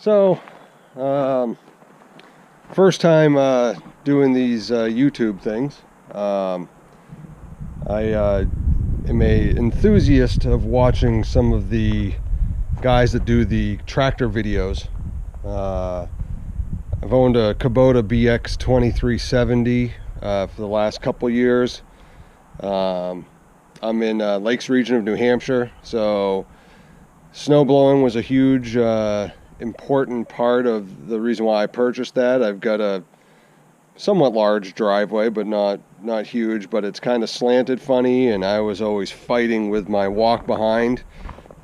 So, first time doing these YouTube things. I am a enthusiast of watching some of the guys that do the tractor videos. I've owned a Kubota B2650 for the last couple years. I'm in Lakes region of New Hampshire, so snow blowing was a huge important part of the reason why I purchased that. I've got a somewhat large driveway, but not huge, but it's kind of slanted funny, and I was always fighting with my walk behind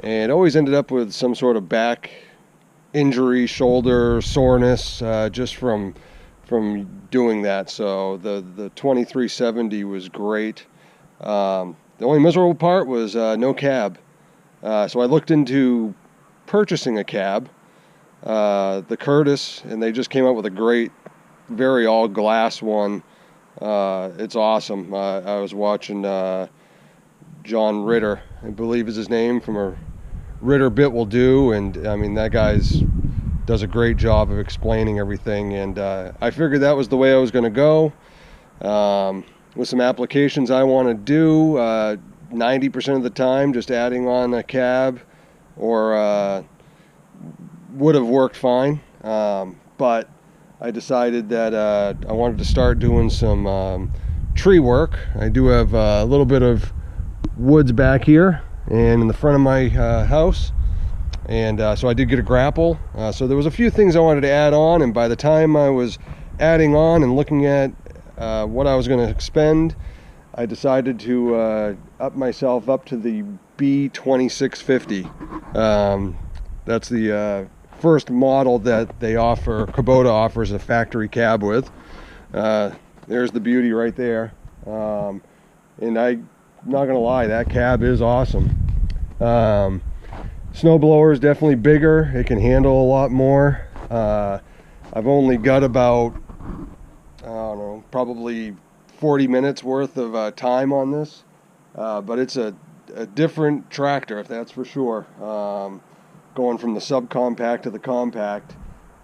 and always ended up with some sort of back injury, shoulder soreness, just from doing that. So the 2370 was great. The only miserable part was no cab. So I looked into purchasing a cab, the Curtis, and they just came up with a great, very all glass one. It's awesome. I was watching John Ritter, I believe is his name, from a Ritter Bit Will Do, and I mean that guy's does a great job of explaining everything, and I figured that was the way I was going to go. With some applications I want to do, 90% of the time just adding on a cab or would have worked fine, but I decided that I wanted to start doing some tree work. I do have a little bit of woods back here and in the front of my house, and so I did get a grapple. So there was a few things I wanted to add on, and by the time I was adding on and looking at what I was going to expend, I decided to up myself up to the B2650. That's the first model that they offer, Kubota offers a factory cab with. There's the beauty right there. And I'm not gonna lie, that cab is awesome. Snowblower is definitely bigger. It can handle a lot more. I've only got about, I don't know, probably 40 minutes worth of time on this, but it's a different tractor, if that's for sure. Going from the subcompact to the compact,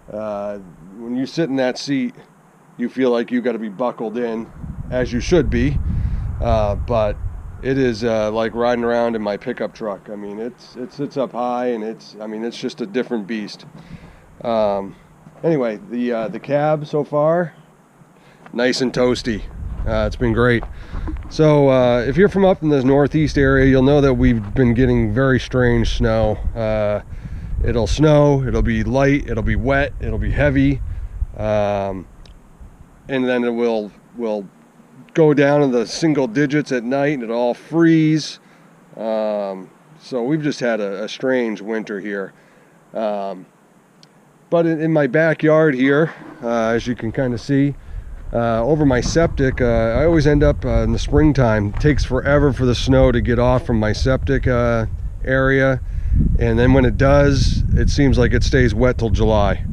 when you sit in that seat, you feel like you got to be buckled in, as you should be, but it is like riding around in my pickup truck. I mean, it sits up high, and it's just a different beast. Anyway, the cab so far, nice and toasty. It's been great. So if you're from up in the northeast area, you'll know that we've been getting very strange snow. It'll snow, it'll be light, it'll be wet, it'll be heavy, and then it will go down in the single digits at night, and it'll all freeze. So we've just had a strange winter here. But in my backyard here, as you can kind of see, over my septic, I always end up in the springtime. It takes forever for the snow to get off from my septic area, and then when it does, it seems like it stays wet till July.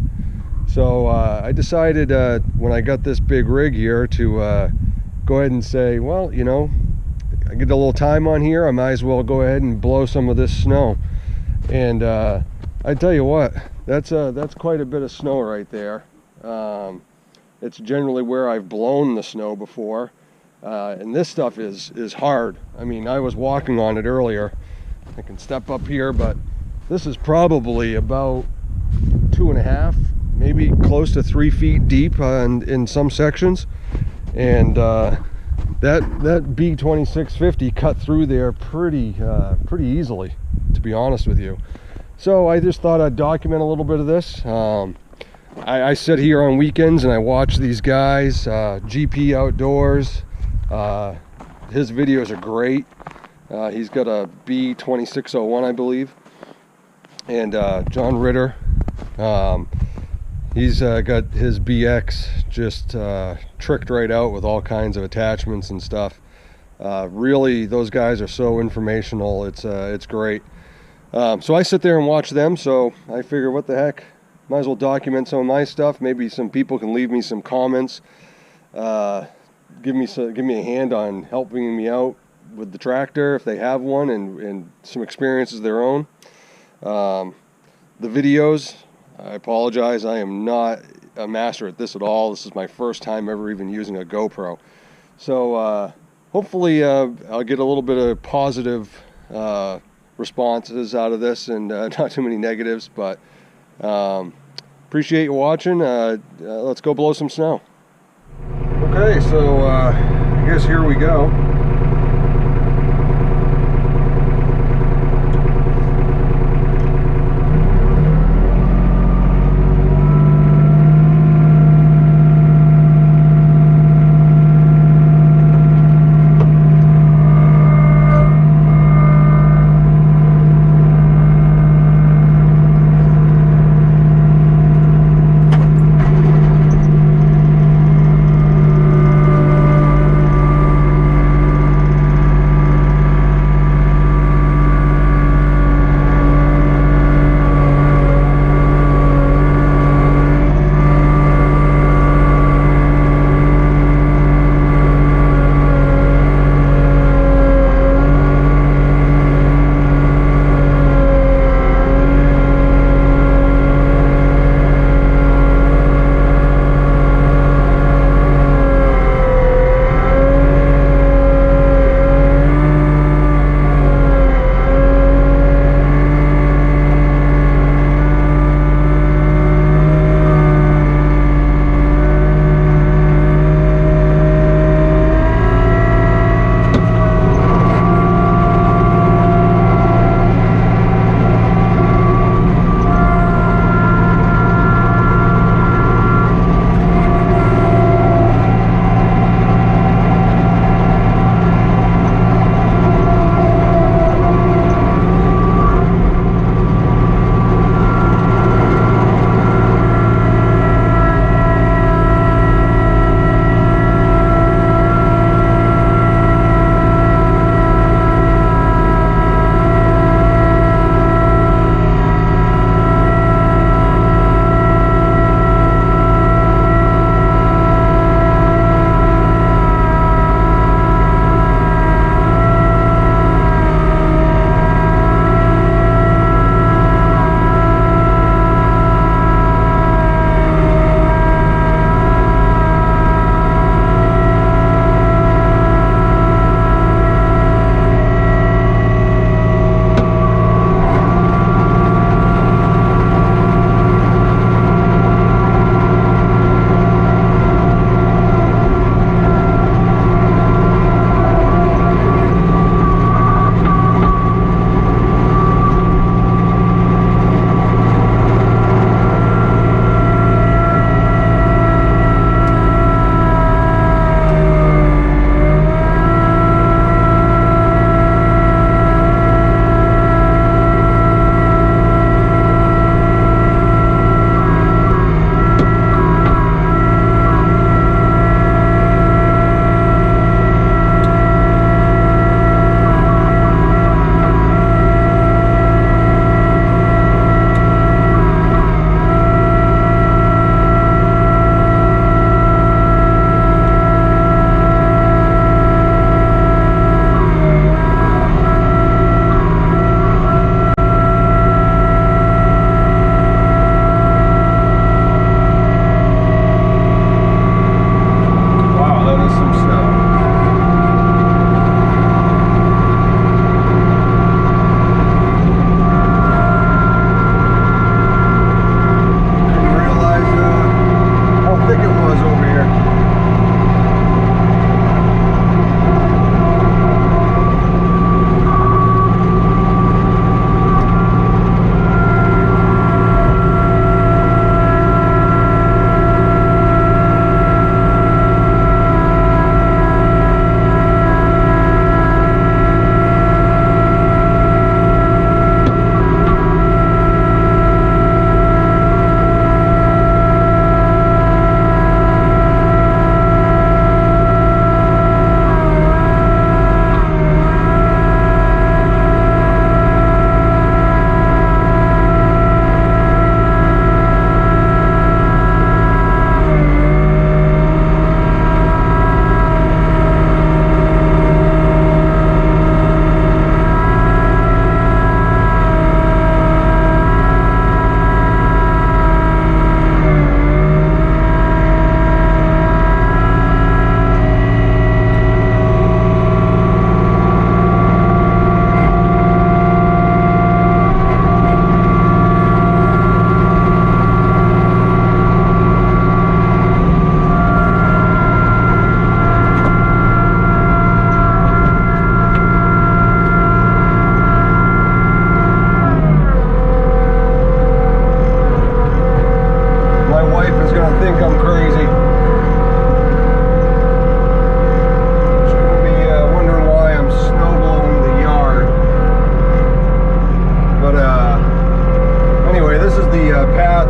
So I decided when I got this big rig here to go ahead and say, well, you know, I get a little time on here, I might as well go ahead and blow some of this snow. And I tell you what, that's quite a bit of snow right there. It's generally where I've blown the snow before, and this stuff is hard. I mean, I was walking on it earlier. I can step up here, but this is probably about 2.5, maybe close to 3 feet deep in some sections, and that B2650 cut through there pretty easily, to be honest with you. So I just thought I'd document a little bit of this. I sit here on weekends and I watch these guys, GP Outdoors. His videos are great. He's got a B2601, I believe, and John Ritter. He's got his BX just tricked right out with all kinds of attachments and stuff. Really, those guys are so informational. It's great. So I sit there and watch them. So I figure, what the heck? Might as well document some of my stuff. Maybe some people can leave me some comments. Give me a hand on helping me out with the tractor if they have one, and some experiences of their own. The videos, I apologize, I am not a master at this at all. This is my first time ever even using a GoPro. So hopefully I'll get a little bit of positive responses out of this, and not too many negatives, but appreciate you watching. Let's go blow some snow. Okay, so I guess here we go.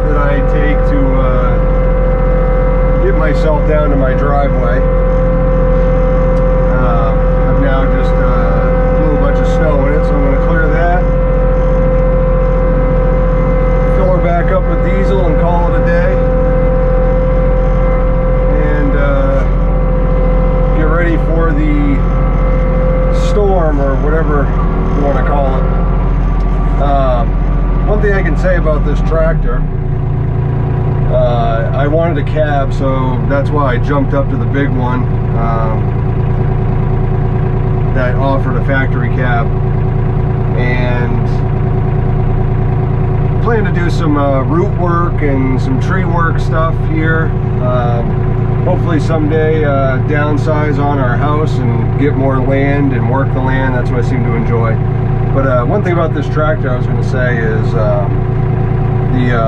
that I take to get myself down to my driveway. I've now just blew a bunch of snow in it, so I'm going to clear that, fill her back up with diesel and call it a day, and get ready for the storm, or whatever you want to call it. One thing I can say about this tractor, I wanted a cab, so that's why I jumped up to the big one that offered a factory cab, and plan to do some root work and some tree work stuff here. Hopefully someday downsize on our house and get more land and work the land. That's what I seem to enjoy. But one thing about this tractor I was going to say is the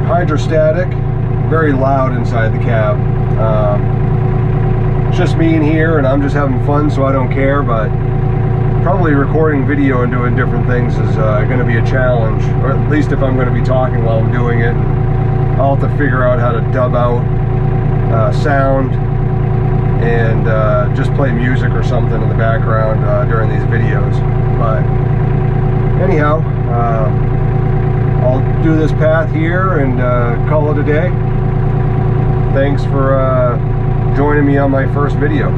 hydrostatic, very loud inside the cab. It's just me in here and I'm just having fun, so I don't care, but probably recording video and doing different things is going to be a challenge, or at least if I'm going to be talking while I'm doing it. I'll have to figure out how to dub out sound and just play music or something in the background during these videos. But anyhow, I'll do this path here and call it a day. Thanks for joining me on my first video.